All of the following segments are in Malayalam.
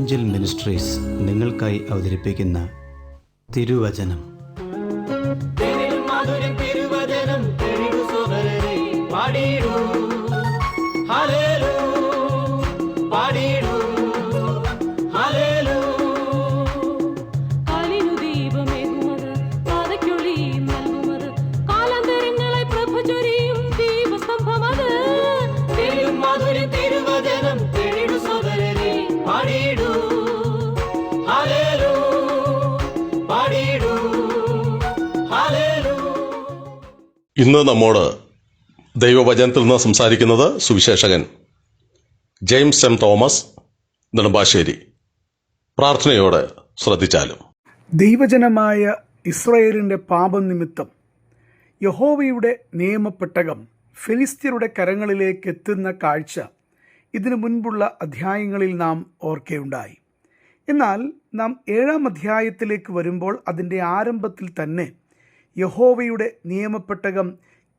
ഇവാഞ്ചൽ മിനിസ്ട്രീസ് നിങ്ങൾക്കായി അവതരിപ്പിക്കുന്ന തിരുവചനം. ഇന്ന് നമ്മോട് ദൈവവചനത്തിൽ നിന്ന് സംസാരിക്കുന്നത് Suviseshakan James M Thomas Nedumbassery. പ്രാർത്ഥനയോടെ ശ്രദ്ധിച്ചാലും. ദൈവജനമായ ഇസ്രായേലിൻ്റെ പാപം നിമിത്തം യഹോവയുടെ നിയമപ്പെട്ടകം ഫിലിസ്ത്യരുടെ കരങ്ങളിലേക്ക് എത്തുന്ന കാഴ്ച ഇതിനു മുൻപുള്ള അധ്യായങ്ങളിൽ നാം ഓർക്കുകയുണ്ടായി. എന്നാൽ നാം 7-ാം അധ്യായത്തിലേക്ക് വരുമ്പോൾ അതിൻ്റെ ആരംഭത്തിൽ തന്നെ യഹോവയുടെ നിയമപ്പെട്ടകം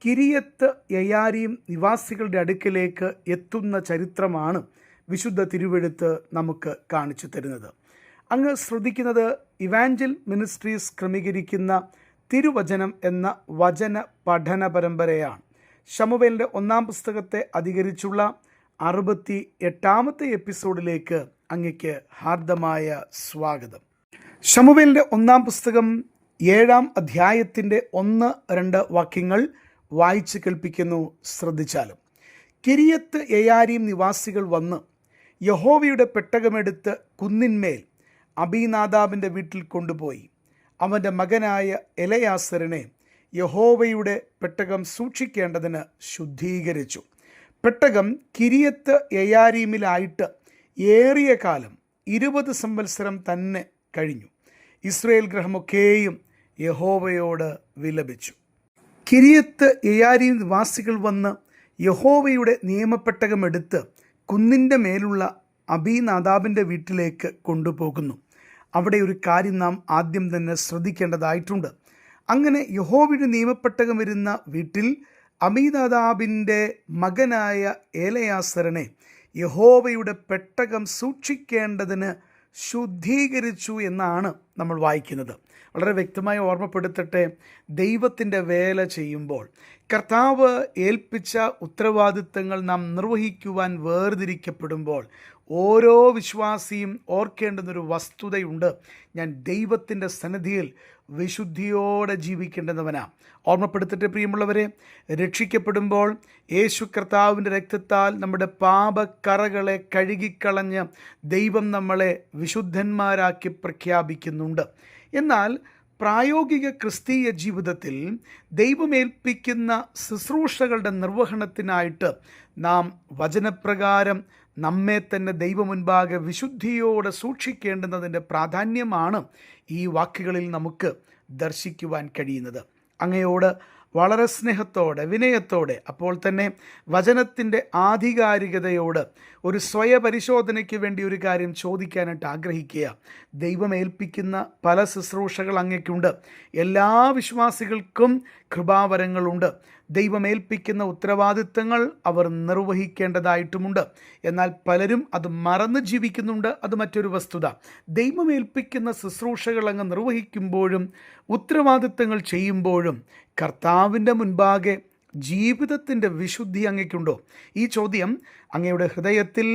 കിരിയത്ത് യയാരീം നിവാസികളുടെ അടുക്കലേക്ക് എത്തുന്ന ചരിത്രമാണ് വിശുദ്ധ തിരുവെഴുത്ത് നമുക്ക് കാണിച്ചു തരുന്നത്. അങ്ങ് ശ്രദ്ധിക്കുന്നത് ഇവാഞ്ചൽ മിനിസ്ട്രീസ് ക്രമീകരിക്കുന്ന തിരുവചനം എന്ന വചന പഠന പരമ്പരയാണ്. ശമൂവേലിൻ്റെ 1-ാം പുസ്തകത്തെ അധികരിച്ചുള്ള 68-ാമത്തെ എപ്പിസോഡിലേക്ക് അങ്ങയ്ക്ക് ഹാർദമായ സ്വാഗതം. ശമൂവേലിൻ്റെ 1-ാം പുസ്തകം 7-ാം അധ്യായത്തിൻ്റെ 1-2 വാക്യങ്ങൾ വായിച്ച് കേൾപ്പിക്കുന്നു. ശ്രദ്ധിച്ചാലും. കിരിയത്ത് യയാരീം നിവാസികൾ വന്ന് യഹോവയുടെ പെട്ടകമെടുത്ത് കുന്നിന്മേൽ അബീനാദാബിൻ്റെ വീട്ടിൽ കൊണ്ടുപോയി അവൻ്റെ മകനായ എലയാസറിനെ യഹോവയുടെ പെട്ടകം സൂക്ഷിക്കേണ്ടതിന് ശുദ്ധീകരിച്ചു. പെട്ടകം കിരിയത്ത് യയാരീമിലായിട്ട് ഏറിയ കാലം 20 സംവത്സരം തന്നെ കഴിഞ്ഞു. ഇസ്രായേൽ ഗൃഹമൊക്കെയും യഹോവയോട് വിലപിച്ചു. കിരിയത്ത് യയാരീം നിവാസികൾ വന്ന് യഹോവയുടെ നിയമപ്പെട്ടകമെടുത്ത് കുന്നിൻ്റെ മേലുള്ള അബീനാദാബിൻ്റെ വീട്ടിലേക്ക് കൊണ്ടുപോകുന്നു. അവിടെ ഒരു കാര്യം നാം ആദ്യം തന്നെ ശ്രദ്ധിക്കേണ്ടതായിട്ടുണ്ട്. അങ്ങനെ യഹോവയുടെ നിയമപ്പെട്ടകം വരുന്ന വീട്ടിൽ അബീനാദാബിൻ്റെ മകനായ എലയാസറിനെ യഹോവയുടെ പെട്ടകം സൂക്ഷിക്കേണ്ടതിന് ശുദ്ധീകരിച്ചു എന്നാണ് നമ്മൾ വായിക്കുന്നത്. വളരെ വ്യക്തമായി ഓർമ്മപ്പെടുത്തട്ടെ, ദൈവത്തിൻ്റെ വേല ചെയ്യുമ്പോൾ കർത്താവ് ഏൽപ്പിച്ച ഉത്തരവാദിത്തങ്ങൾ നാം നിർവഹിക്കുവാൻ വേർതിരിക്കപ്പെടുമ്പോൾ ഓരോ വിശ്വാസിയും ഓർക്കേണ്ടുന്നൊരു വസ്തുതയുണ്ട്. ഞാൻ ദൈവത്തിൻ്റെ സന്നിധിയിൽ വിശുദ്ധിയോടെ ജീവിക്കേണ്ടവനാണ്. ഓർമ്മപ്പെടുത്തട്ടെ പ്രിയമുള്ളവരെ, രക്ഷിക്കപ്പെടുമ്പോൾ യേശു കർത്താവിൻ്റെ രക്തത്താൽ നമ്മുടെ പാപക്കറകളെ കഴുകിക്കളഞ്ഞ് ദൈവം നമ്മളെ വിശുദ്ധന്മാരാക്കി പ്രഖ്യാപിക്കുന്നുണ്ട്. എന്നാൽ പ്രായോഗിക ക്രിസ്തീയ ജീവിതത്തിൽ ദൈവമേൽപ്പിക്കുന്ന ശുശ്രൂഷകളുടെ നിർവഹണത്തിനായിട്ട് നാം വചനപ്രകാരം നമ്മെ തന്നെ ദൈവമുൻപാകെ വിശുദ്ധിയോടെ സൂക്ഷിക്കേണ്ടുന്നതിൻ്റെ പ്രാധാന്യമാണ് ഈ വാക്കുകളിൽ നമുക്ക് ദർശിക്കുവാൻ കഴിയുന്നത്. അങ്ങയോട് വളരെ സ്നേഹത്തോടെ വിനയത്തോടെ അപ്പോൾ തന്നെ വചനത്തിൻ്റെ ആധികാരികതയോട് ഒരു സ്വയപരിശോധനയ്ക്ക് വേണ്ടി ഒരു കാര്യം ചോദിക്കാനായിട്ട് ആഗ്രഹിക്കുക. ദൈവം ഏൽപ്പിക്കുന്ന പല ശുശ്രൂഷകൾ അങ്ങയ്ക്കുണ്ട്. എല്ലാ വിശ്വാസികൾക്കും കൃപാവരങ്ങളുണ്ട്. ദൈവം ഏൽപ്പിക്കുന്ന ഉത്തരവാദിത്തങ്ങൾ അവർ നിർവഹിക്കേണ്ടതായിട്ടുമുണ്ട്. എന്നാൽ പലരും അത് മറന്ന് ജീവിക്കുന്നുണ്ട്. അത് മറ്റൊരു വസ്തുത. ദൈവം ഏൽപ്പിക്കുന്ന ശുശ്രൂഷകൾ അങ്ങ് നിർവഹിക്കുമ്പോഴും ഉത്തരവാദിത്തങ്ങൾ ചെയ്യുമ്പോഴും കർത്താവിൻ്റെ മുൻപാകെ ജീവിതത്തിൻ്റെ വിശുദ്ധി അങ്ങയ്ക്കുണ്ടോ? ഈ ചോദ്യം അങ്ങയുടെ ഹൃദയത്തിൽ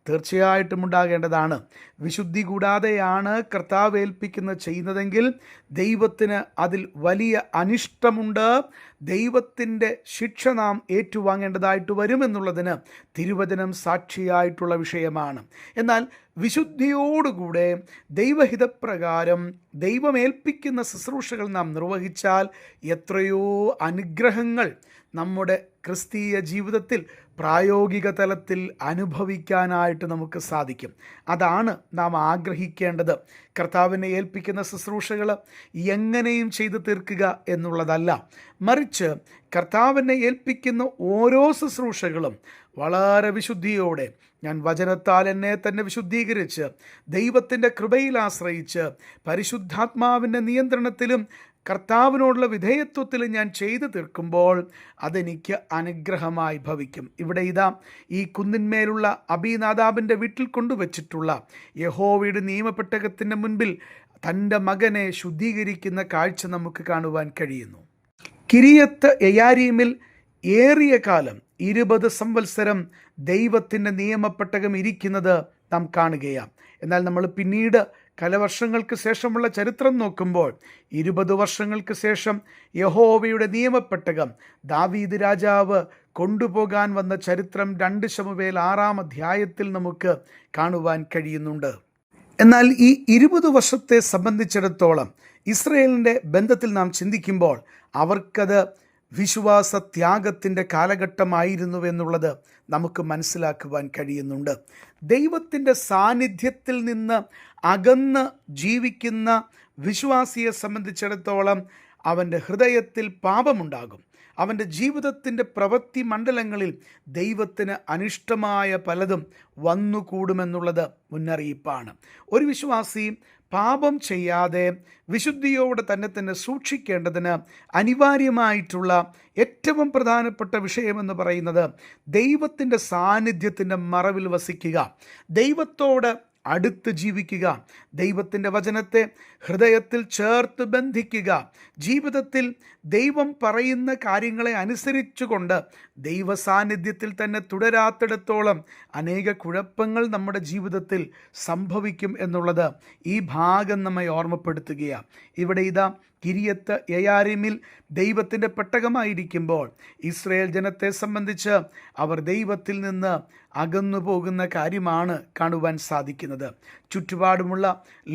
തീർച്ചയായിട്ടും ഉണ്ടാകേണ്ടതാണ്. വിശുദ്ധി കൂടാതെയാണ് കർത്താവ് ഏൽപ്പിക്കുന്നത് ചെയ്യുന്നതെങ്കിൽ ദൈവത്തിന് അതിൽ വലിയ അനിഷ്ടമുണ്ട്. ദൈവത്തിൻ്റെ ശിക്ഷ നാം ഏറ്റുവാങ്ങേണ്ടതായിട്ട് വരുമെന്നുള്ളതിന് തിരുവചനം സാക്ഷിയായിട്ടുള്ള വിഷയമാണ്. എന്നാൽ വിശുദ്ധിയോടുകൂടെ ദൈവഹിതപ്രകാരം ദൈവമേൽപ്പിക്കുന്ന ശുശ്രൂഷകൾ നാം നിർവഹിച്ചാൽ എത്രയോ അനുഗ്രഹങ്ങൾ നമ്മുടെ ക്രിസ്തീയ ജീവിതത്തിൽ പ്രായോഗിക തലത്തിൽ അനുഭവിക്കാനായിട്ട് നമുക്ക് സാധിക്കും. അതാണ് നാം ആഗ്രഹിക്കേണ്ടത്. കർത്താവിനെ ഏൽപ്പിക്കുന്ന ശുശ്രൂഷകൾ എങ്ങനെയും ചെയ്തു തീർക്കുക എന്നുള്ളതല്ല, മറിച്ച് കർത്താവിനെ ഏൽപ്പിക്കുന്ന ഓരോ ശുശ്രൂഷകളും വളരെ വിശുദ്ധിയോടെ ഞാൻ വചനത്താൽ എന്നെ തന്നെ വിശുദ്ധീകരിച്ച് ദൈവത്തിൻ്റെ കൃപയിൽ ആശ്രയിച്ച് പരിശുദ്ധാത്മാവിൻ്റെ നിയന്ത്രണത്തിലും കർത്താവിനോടുള്ള വിധേയത്വത്തിൽ ഞാൻ ചെയ്തു തീർക്കുമ്പോൾ അതെനിക്ക് അനുഗ്രഹമായി ഭവിക്കും. ഇവിടെ ഇതാ ഈ കുന്നിന്മേലുള്ള അബീനാദാബിൻ്റെ വീട്ടിൽ കൊണ്ടുവച്ചിട്ടുള്ള യഹോവയുടെ നിയമപ്പെട്ടകത്തിൻ്റെ മുൻപിൽ തൻ്റെ മകനെ ശുദ്ധീകരിക്കുന്ന കാഴ്ച നമുക്ക് കാണുവാൻ കഴിയുന്നു. കിരിയത്ത് യയാരീമിൽ ഏറിയ കാലം 20 സംവത്സരം ദൈവത്തിൻ്റെ നിയമപ്പെട്ടകം ഇരിക്കുന്നത് നാം കാണുകയാണ്. എന്നാൽ നമ്മൾ പിന്നീട് വർഷങ്ങൾക്ക് ശേഷമുള്ള ചരിത്രം നോക്കുമ്പോൾ 20 വർഷങ്ങൾക്ക് ശേഷം യഹോവയുടെ നിയമപ്പെട്ടകം ദാവീദ് രാജാവ് കൊണ്ടുപോകാൻ വന്ന ചരിത്രം 2 ശമൂവേൽ 6-ാം അധ്യായത്തിൽ നമുക്ക് കാണുവാൻ കഴിയുന്നുണ്ട്. എന്നാൽ ഈ 20 വർഷത്തെ സംബന്ധിച്ചിടത്തോളം ഇസ്രയേലിൻ്റെ ബന്ധത്തിൽ നാം ചിന്തിക്കുമ്പോൾ അവർക്കത് വിശ്വാസ ത്യാഗത്തിൻ്റെ കാലഘട്ടമായിരുന്നു എന്നുള്ളത് നമുക്ക് മനസ്സിലാക്കുവാൻ കഴിയുന്നുണ്ട്. ദൈവത്തിൻ്റെ സാന്നിധ്യത്തിൽ നിന്ന് അകന്ന് ജീവിക്കുന്ന വിശ്വാസിയെ സംബന്ധിച്ചിടത്തോളം അവൻ്റെ ഹൃദയത്തിൽ പാപമുണ്ടാകും. അവൻ്റെ ജീവിതത്തിൻ്റെ പ്രവൃത്തി മണ്ഡലങ്ങളിൽ ദൈവത്തിന് അനിഷ്ടമായ പലതും വന്നുകൂടുമെന്നുള്ളത് മുന്നറിയിപ്പാണ്. ഒരു വിശ്വാസി പാപം ചെയ്യാതെ വിശുദ്ധിയോടെ തന്നെ സൂക്ഷിക്കേണ്ടതിന് അനിവാര്യമായിട്ടുള്ള ഏറ്റവും പ്രധാനപ്പെട്ട വിഷയമെന്ന് പറയുന്നത് ദൈവത്തിൻ്റെ സാന്നിധ്യത്തിൻ്റെ മറവിൽ വസിക്കുക, ദൈവത്തോട് അടുത്ത് ജീവിക്കുക, ദൈവത്തിൻ്റെ വചനത്തെ ഹൃദയത്തിൽ ചേർത്ത് ബന്ധിക്കുക, ജീവിതത്തിൽ ദൈവം പറയുന്ന കാര്യങ്ങളെ അനുസരിച്ചുകൊണ്ട് ദൈവ സാന്നിധ്യത്തിൽ തന്നെ തുടരാത്തിടത്തോളം അനേക കുഴപ്പങ്ങൾ നമ്മുടെ ജീവിതത്തിൽ സംഭവിക്കും എന്നുള്ളത് ഈ ഭാഗം നമ്മെ ഓർമ്മപ്പെടുത്തുകയാണ്. ഇവിടെ ഇതാ കിരിയത്ത് യയാരീമിൽ ദൈവത്തിൻ്റെ പെട്ടകമായിരിക്കുമ്പോൾ ഇസ്രായേൽ ജനത്തെ സംബന്ധിച്ച് അവർ ദൈവത്തിൽ നിന്ന് അകന്നു പോകുന്ന കാര്യമാണ് കാണുവാൻ സാധിക്കുന്നത്. ചുറ്റുപാടുമുള്ള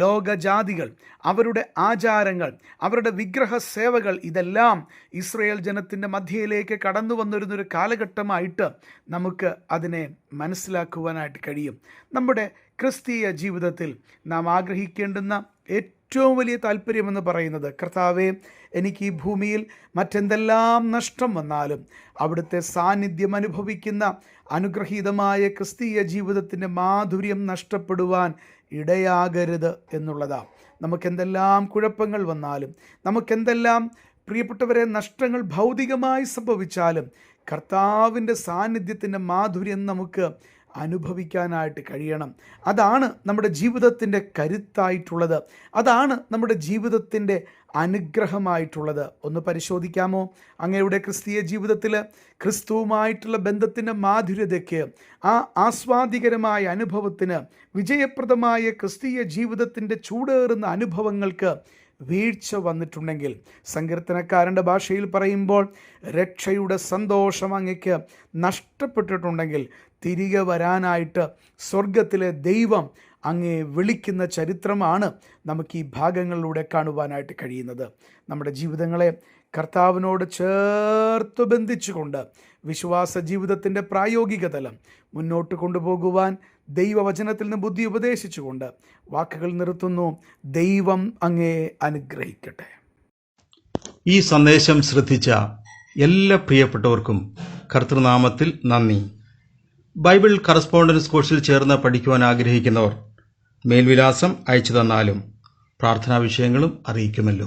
ലോകജാതികൾ, അവരുടെ ആചാരങ്ങൾ, അവരുടെ വിഗ്രഹ സേവകൾ, ഇതെല്ലാം ഇസ്രായേൽ ജനത്തിൻ്റെ മധ്യയിലേക്ക് കടന്നു വന്നിരുന്നൊരു കാലഘട്ടമായിട്ട് നമുക്ക് അതിനെ മനസ്സിലാക്കുവാനായിട്ട് കഴിയും. നമ്മുടെ ക്രിസ്തീയ ജീവിതത്തിൽ നാം ആഗ്രഹിക്കേണ്ടുന്ന ഏറ്റവും വലിയ താല്പര്യമെന്ന് പറയുന്നത്, കർത്താവേ, എനിക്ക് ഈ ഭൂമിയിൽ മറ്റെന്തെല്ലാം നഷ്ടം വന്നാലും അവിടുത്തെ സാന്നിധ്യം അനുഭവിക്കുന്ന അനുഗ്രഹീതമായ ക്രിസ്തീയ ജീവിതത്തിൻ്റെ മാധുര്യം നഷ്ടപ്പെടുവാൻ ഇടയാകരുത് എന്നുള്ളതാണ്. നമുക്കെന്തെല്ലാം കുഴപ്പങ്ങൾ വന്നാലും, നമുക്കെന്തെല്ലാം പ്രിയപ്പെട്ടവരെ നഷ്ടങ്ങൾ ഭൗതികമായി സംഭവിച്ചാലും കർത്താവിൻ്റെ സാന്നിധ്യത്തിൻ്റെ മാധുര്യം നമുക്ക് അനുഭവിക്കാനായിട്ട് കഴിയണം. അതാണ് നമ്മുടെ ജീവിതത്തിൻ്റെ കരുത്തായിട്ടുള്ളത്. അതാണ് നമ്മുടെ ജീവിതത്തിൻ്റെ അനുഗ്രഹമായിട്ടുള്ളത്. ഒന്ന് പരിശോധിക്കാമോ? അങ്ങയുടെ ക്രിസ്തീയ ജീവിതത്തിൽ ക്രിസ്തുവുമായിട്ടുള്ള ബന്ധത്തിൻ്റെ മാധുര്യതയ്ക്ക്, ആ ആസ്വാദികരമായ അനുഭവത്തിന്, വിജയപ്രദമായ ക്രിസ്തീയ ജീവിതത്തിൻ്റെ ചൂടേറുന്ന അനുഭവങ്ങൾക്ക് വീഴ്ച വന്നിട്ടുണ്ടെങ്കിൽ, സങ്കീർത്തനക്കാരൻ്റെ ഭാഷയിൽ പറയുമ്പോൾ രക്ഷയുടെ സന്തോഷം അങ്ങയ്ക്ക് നഷ്ടപ്പെട്ടിട്ടുണ്ടെങ്കിൽ തിരികെ വരാനായിട്ട് സ്വർഗത്തിലെ ദൈവം അങ്ങേ വിളിക്കുന്ന ചരിത്രമാണ് നമുക്ക് ഈ ഭാഗങ്ങളിലൂടെ കാണുവാനായിട്ട് കഴിയുന്നത്. നമ്മുടെ ജീവിതങ്ങളെ കർത്താവിനോട് ചേർത്ത് ബന്ധിച്ചുകൊണ്ട് വിശ്വാസ ജീവിതത്തിൻ്റെ പ്രായോഗിക തലം മുന്നോട്ട് കൊണ്ടുപോകുവാൻ ദൈവവചനത്തിൽ നിന്ന് ബുദ്ധി ഉപദേശിച്ചുകൊണ്ട് വാക്കുകൾ നിർത്തുന്നു. ദൈവം അങ്ങേ അനുഗ്രഹിക്കട്ടെ. ഈ സന്ദേശം ശ്രദ്ധിച്ച എല്ലാ പ്രിയപ്പെട്ടവർക്കും കർത്തൃനാമത്തിൽ നന്ദി. ബൈബിൾ കറസ്പോണ്ടൻസ് കോഴ്സിൽ ചേർന്ന് പഠിക്കുവാൻ ആഗ്രഹിക്കുന്നവർ മേൽവിലാസം അയച്ചു തന്നാലും പ്രാർത്ഥനാ വിഷയങ്ങളും അറിയിക്കുമല്ലോ.